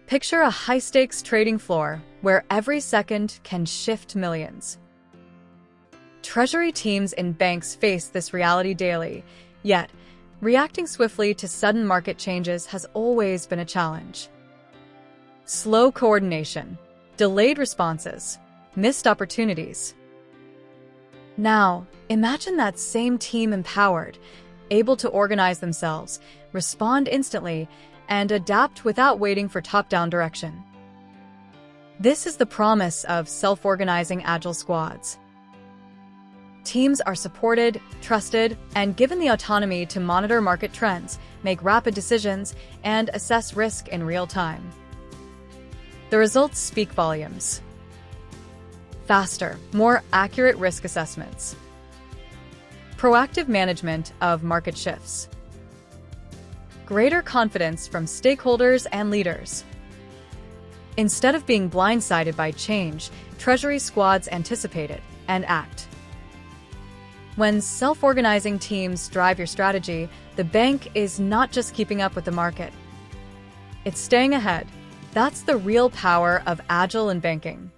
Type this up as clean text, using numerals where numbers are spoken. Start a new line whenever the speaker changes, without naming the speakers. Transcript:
Picture a high-stakes trading floor where every second can shift millions. Treasury teams in banks face this reality daily, yet reacting swiftly to sudden market changes has always been a challenge. Slow coordination, delayed responses, missed opportunities. Now, imagine that same team empowered, able to organize themselves, respond instantly, and adapt without waiting for top-down direction. This is the promise of self-organizing agile squads. Teams are supported, trusted, and given the autonomy to monitor market trends, make rapid decisions, and assess risk in real time. The results speak volumes. Faster, more accurate risk assessments. Proactive management of market shifts. Greater confidence from stakeholders and leaders. Instead of being blindsided by change, Treasury squads anticipate it and act. When self-organizing teams drive your strategy, the bank is not just keeping up with the market. It's staying ahead. That's the real power of Agile in banking.